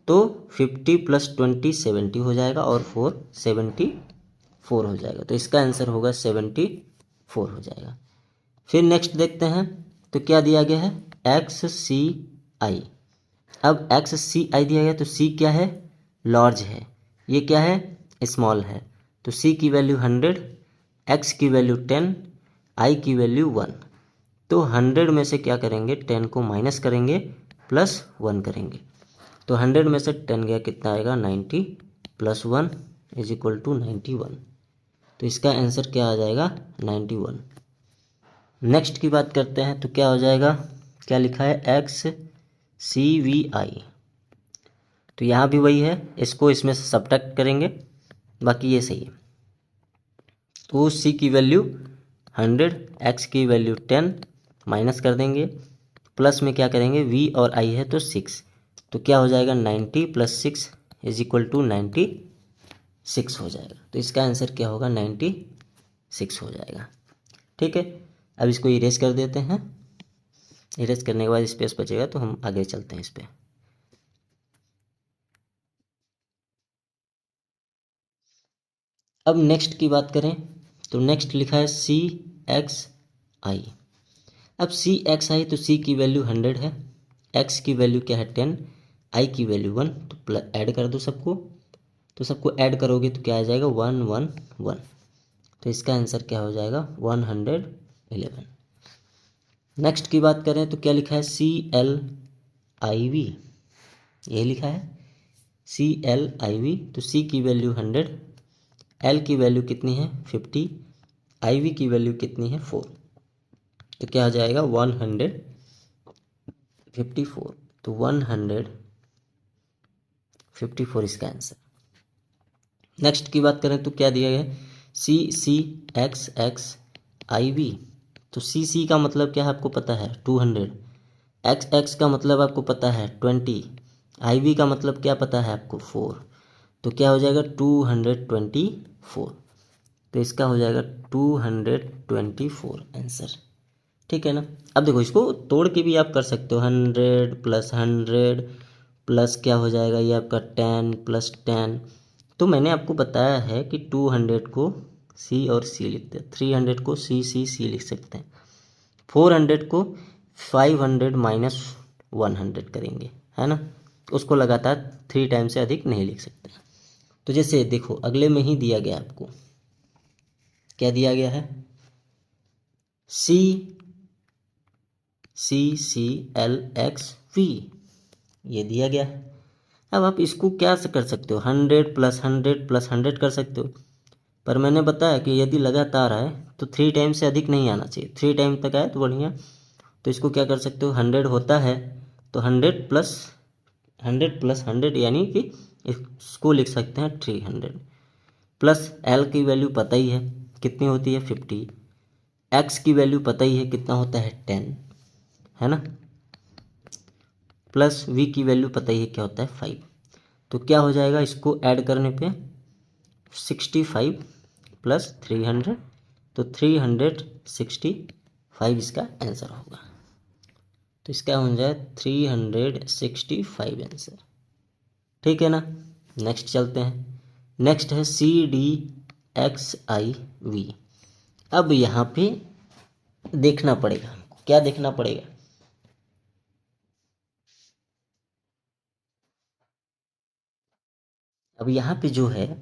तो 50 प्लस 20 70 हो जाएगा और 4 74 हो जाएगा, तो इसका आंसर होगा 74 हो जाएगा। फिर नेक्स्ट देखते हैं, तो क्या दिया गया है XCI। अब XCI दिया गया तो C क्या है लार्ज है, ये क्या है स्मॉल है, तो C की वैल्यू 100, X की वैल्यू 10, I की वैल्यू 1। तो 100 में से क्या करेंगे 10 को माइनस करेंगे प्लस 1 करेंगे, तो 100 में से 10 गया कितना आएगा 90 प्लस 1 इज इक्वल टू 91, तो इसका आंसर क्या आ जाएगा 91। नेक्स्ट की बात करते हैं, तो क्या हो जाएगा, क्या लिखा है XCVI, तो यहाँ भी वही है, इसको इसमें से सब्ट्रैक्ट करेंगे, बाकी ये सही है। तो C की वैल्यू 100, X की वैल्यू 10 माइनस कर देंगे, प्लस में क्या करेंगे V और I है तो 6, तो क्या हो जाएगा 90 प्लस 6 इज इक्वल टू 96 हो जाएगा, तो इसका आंसर क्या होगा 96 हो जाएगा, ठीक है। अब इसको इरेज कर देते हैं, इरेज करने के बाद स्पेस बचेगा तो हम आगे चलते हैं इस पर। अब नेक्स्ट की बात करें, तो नेक्स्ट लिखा है CXI। अब CXI तो C की वैल्यू 100 है, X की वैल्यू क्या है 10, I की वैल्यू 1, तो ऐड कर दो सबको, तो सबको ऐड करोगे तो क्या आ जाएगा 111, तो इसका आंसर क्या हो जाएगा 111। नेक्स्ट की बात करें, तो क्या लिखा है CLIV, ये लिखा है CLIV, तो C की वैल्यू 100, L की वैल्यू कितनी है 50, IV की वैल्यू कितनी है 4, तो क्या हो जाएगा 154, तो 154 इसका आंसर। नेक्स्ट की बात करें तो क्या दिया गया है CX IV, तो CC का मतलब क्या है आपको पता है 200, XX का मतलब आपको पता है 20, IV का मतलब क्या पता है आपको 4, तो क्या हो जाएगा 224, तो इसका हो जाएगा 224 आंसर। ठीक है ना। अब देखो इसको तोड़ के भी आप कर सकते हो, 100 + 100 प्लस क्या हो जाएगा ये आपका 10 + 10, तो मैंने आपको बताया है कि 200 को C और C लिखते हैं, 300 को C लिख सकते हैं, 400 को 500 - 100 करेंगे, है ना। उसको लगातार 3 टाइम से अधिक नहीं लिख सकते। तो जैसे देखो अगले में ही दिया गया आपको, क्या दिया गया है CCLXV, ये दिया गया है। अब आप इसको क्या से कर सकते हो 100 + 100 + 100 कर सकते हो, पर मैंने बताया कि यदि लगातार आए तो 3 टाइम से अधिक नहीं आना चाहिए, 3 टाइम तक आए तो बढ़िया। तो इसको क्या कर सकते हो 100 होता है तो 100 + 100 यानी कि इसको लिख सकते हैं 300, प्लस L की वैल्यू पता ही है कितनी होती है 50, X की वैल्यू पता ही है कितना होता है 10, है ना, प्लस V की वैल्यू पता ही है क्या होता है 5, तो क्या हो जाएगा इसको ऐड करने पे 65 + 300, तो 365 इसका आंसर होगा। तो इसका हो जाए 365 आंसर। ठीक है ना। नेक्स्ट चलते हैं, नेक्स्ट है CDXIV। अब यहाँ पे देखना पड़ेगा हमको, क्या देखना पड़ेगा, अब यहाँ पे जो है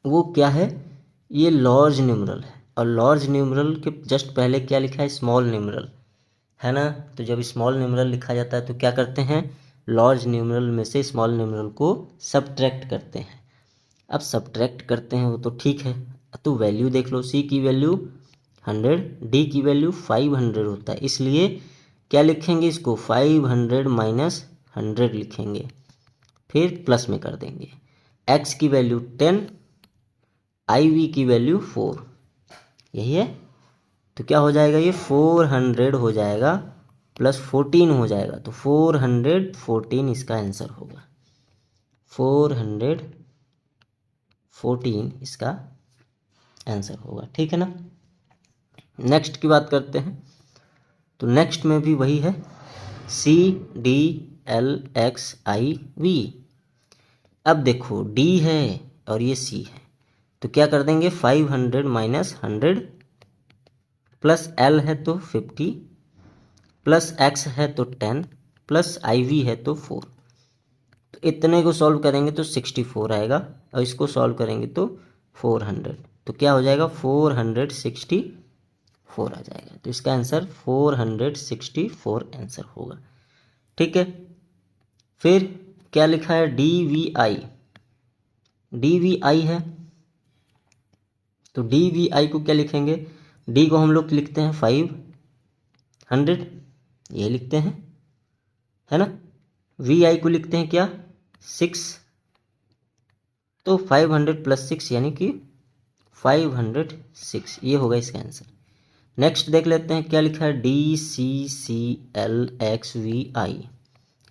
वो क्या है, ये लार्ज न्यूमरल है, और लार्ज न्यूमरल के जस्ट पहले क्या लिखा है स्मॉल न्यूमरल, है ना। तो जब स्मॉल न्यूमरल लिखा जाता है तो क्या करते हैं लार्ज न्यूमरल में से स्मॉल न्यूमरल को सब्ट्रैक्ट करते हैं। अब सब्ट्रैक्ट करते हैं वो तो ठीक है, तो वैल्यू देख लो, C की वैल्यू 100, D की वैल्यू 500 होता है, इसलिए क्या लिखेंगे इसको 500 - 100 लिखेंगे, फिर प्लस में कर देंगे। X की वैल्यू 10, IV की वैल्यू 4, यही है। तो क्या हो जाएगा ये 400 हो जाएगा प्लस 14 हो जाएगा, तो 414 इसका आंसर होगा, 414 इसका आंसर होगा। ठीक है ना। नेक्स्ट की बात करते हैं, तो नेक्स्ट में भी वही है CDLXIV। अब देखो D है और ये C है, तो क्या कर देंगे 500 - 100, प्लस L है तो 50, प्लस X है तो 10, प्लस IV है तो 4, तो इतने को सॉल्व करेंगे तो 64 आएगा, और इसको सॉल्व करेंगे तो 400, तो क्या हो जाएगा 464 आ जाएगा, तो इसका आंसर 464 आंसर होगा। ठीक है। फिर क्या लिखा है DVI है, तो DVI को क्या लिखेंगे, D को हम लोग लिखते हैं 500, ये लिखते हैं, है ना। VI को लिखते हैं क्या 6, तो 500 + 6 यानी कि 506, ये होगा इसका आंसर। नेक्स्ट देख लेते हैं क्या लिखा है DCCLXVI।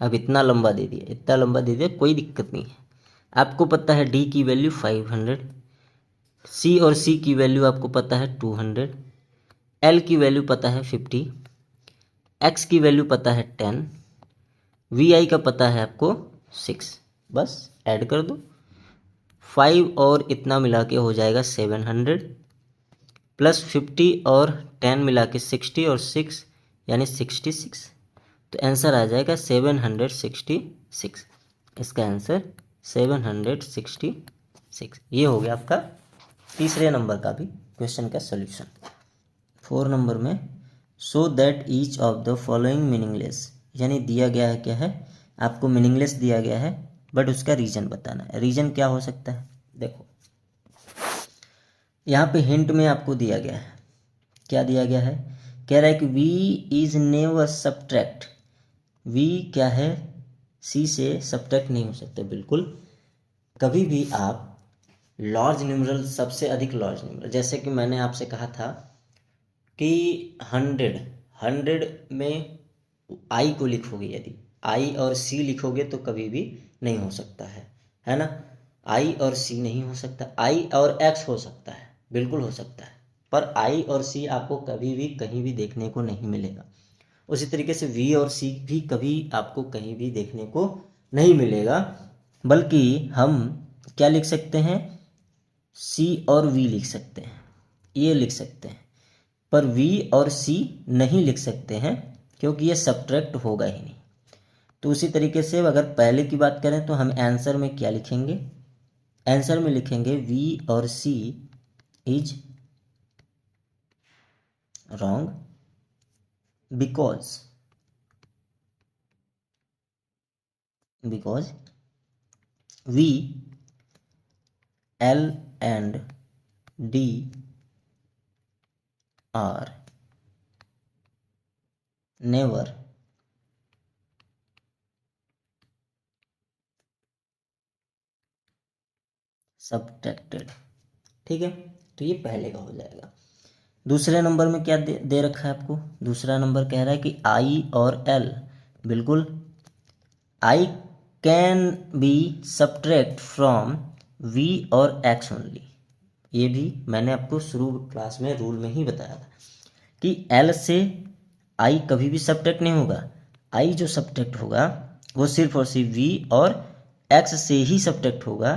अब इतना लंबा दे दिया, इतना लंबा दे दिया, कोई दिक्कत नहीं है। आपको पता है D की वैल्यू 500, C और C की वैल्यू आपको पता है 200, L की वैल्यू पता है 50, X की वैल्यू पता है 10, VI का पता है आपको 6, बस ऐड कर दो 5 और इतना मिला के हो जाएगा 700, प्लस 50 और 10 मिला के 60 और 6 यानी 66, तो आंसर आ जाएगा 766, इसका आंसर 766। ये हो गया आपका तीसरे नंबर का भी क्वेश्चन का सॉल्यूशन। 4 नंबर में so that each of the following meaningless, यानी दिया गया है क्या है आपको मीनिंगलेस दिया गया है, बट उसका रीजन बताना है। रीजन क्या हो सकता है, देखो यहाँ पे हिंट में आपको दिया गया है, क्या दिया गया है, कह रहा है कि V is never subtract, V क्या है, सी से सब्ट्रैक्ट नहीं हो सकते बिल्कुल कभी भी आप। लार्ज न्यूमरल, सबसे अधिक लार्ज न्यूमरल, जैसे कि मैंने आपसे कहा था कि 100 में आई को लिखोगे, यदि आई और सी लिखोगे तो कभी भी नहीं हो सकता है ना। आई और सी नहीं हो सकता, आई और एक्स हो सकता है, बिल्कुल हो सकता है, पर आई और सी आपको कभी भी कहीं भी देखने को नहीं मिलेगा। उसी तरीके से वी और सी भी कभी आपको कहीं भी देखने को नहीं मिलेगा, बल्कि हम क्या लिख सकते हैं, सी और वी लिख सकते हैं, ये लिख सकते हैं, पर वी और सी नहीं लिख सकते हैं क्योंकि ये सब्ट्रैक्ट होगा ही नहीं। तो उसी तरीके से अगर पहले की बात करें तो हम आंसर में क्या लिखेंगे, आंसर में लिखेंगे वी और C is wrong because V, L and D are never subtracted. ठीक है, तो ये पहले का हो जाएगा। दूसरे नंबर में क्या दे रखा है आपको, दूसरा नंबर कह रहा है कि आई और एल, बिल्कुल I can be subtract from V और एक्स ओनली। ये भी मैंने आपको शुरू क्लास में रूल में ही बताया था कि एल से आई कभी भी सब्ट्रैक्ट नहीं होगा, आई जो सब्ट्रैक्ट होगा वो सिर्फ और सिर्फ वी और एक्स से ही सब्ट्रैक्ट होगा।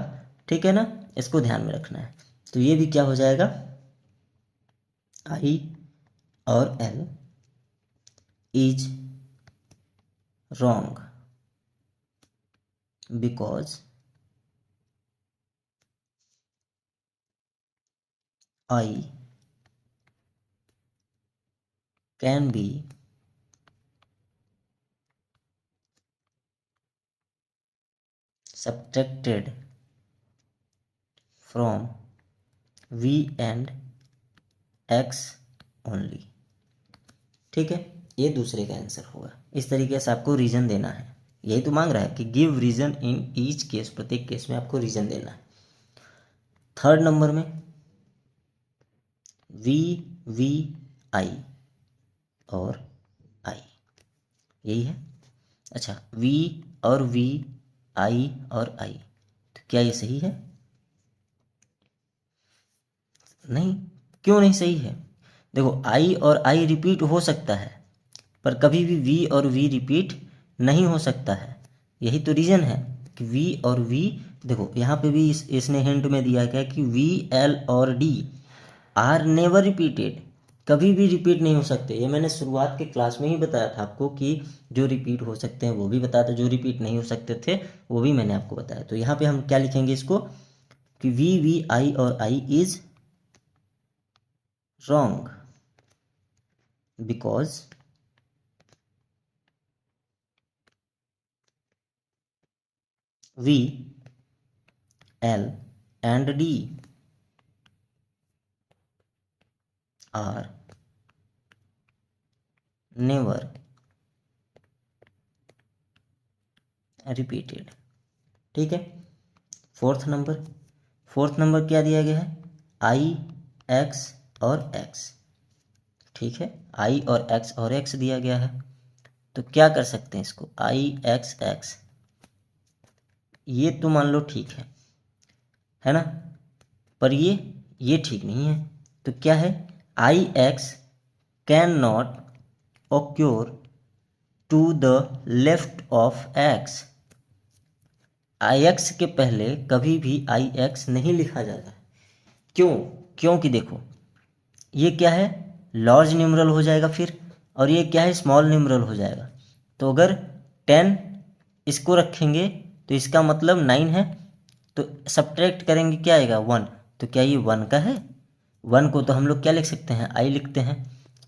ठीक है ना, इसको ध्यान में रखना है। तो ये भी क्या हो जाएगा, आई और L is wrong because I can B subtracted from v and x only। ठीक है, ये दूसरे का आंसर होगा। इस तरीके से आपको रीजन देना है, यही तो मांग रहा है कि give reason in each case, प्रत्येक केस में आपको रीजन देना है। थर्ड नंबर में वी वी आई और आई, यही है। अच्छा, वी और वी, आई और आई, तो क्या ये सही है, नहीं, क्यों नहीं सही है, देखो आई और आई रिपीट हो सकता है पर कभी भी वी और वी रिपीट नहीं हो सकता है। यही तो रीज़न है कि वी और वी, देखो यहाँ पे भी इसने हिंट में दिया क्या कि वी, एल और डी आर नेवर रिपीटेड, कभी भी रिपीट नहीं हो सकते। ये मैंने शुरुआत के क्लास में ही बताया था आपको कि जो रिपीट हो सकते हैं वो भी बताया था, जो रिपीट नहीं हो सकते थे वो भी मैंने आपको बताया। तो यहाँ पे हम क्या लिखेंगे इसको कि वी वी आई और I is wrong because V, L and D are never repeated. ठीक है, फोर्थ नंबर क्या दिया गया है, आई एक्स और एक्स। ठीक है, आई और एक्स दिया गया है, तो क्या कर सकते हैं इसको, आई एक्स एक्स, ये तो मान लो ठीक है ना, पर ये ठीक नहीं है। तो क्या है, I X can not occur to the left of X, I X के पहले कभी भी आई एक्स नहीं लिखा जाता है। क्यों, क्योंकि देखो ये क्या है, लार्ज न्यूमरल हो जाएगा फिर, और ये क्या है, स्मॉल न्यूमरल हो जाएगा। तो अगर 10 इसको रखेंगे तो इसका मतलब 9 है, तो सब्ट्रैक्ट करेंगे क्या आएगा, 1। तो क्या ये 1 का है, 1 को तो हम लोग क्या लिख सकते हैं, आई लिखते हैं।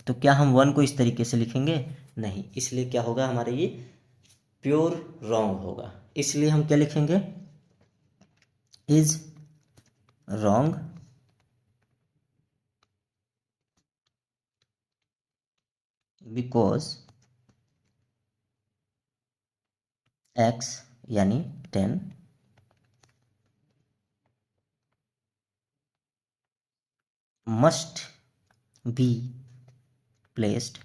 तो क्या हम 1 को इस तरीके से लिखेंगे, नहीं, इसलिए क्या होगा हमारे ये प्योर रॉन्ग होगा। इसलिए हम क्या लिखेंगे, इज रॉन्ग बिकॉज x यानी 10 must be placed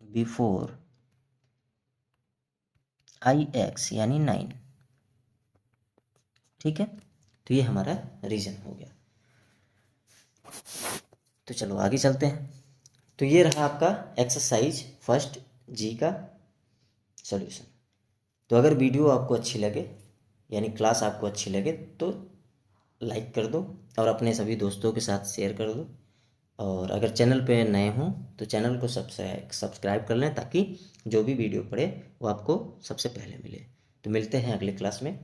before ix यानी 9। ठीक है, तो ये हमारा रीजन हो गया। तो चलो आगे चलते हैं। तो ये रहा आपका एक्सरसाइज फर्स्ट जी का सॉल्यूशन। तो अगर वीडियो आपको अच्छी लगे यानी क्लास आपको अच्छी लगे तो लाइक कर दो और अपने सभी दोस्तों के साथ शेयर कर दो। और अगर चैनल पे नए हों तो चैनल को सब्सक्राइब कर लें ताकि जो भी वीडियो पड़े वो आपको सबसे पहले मिले। तो मिलते हैं अगले क्लास में।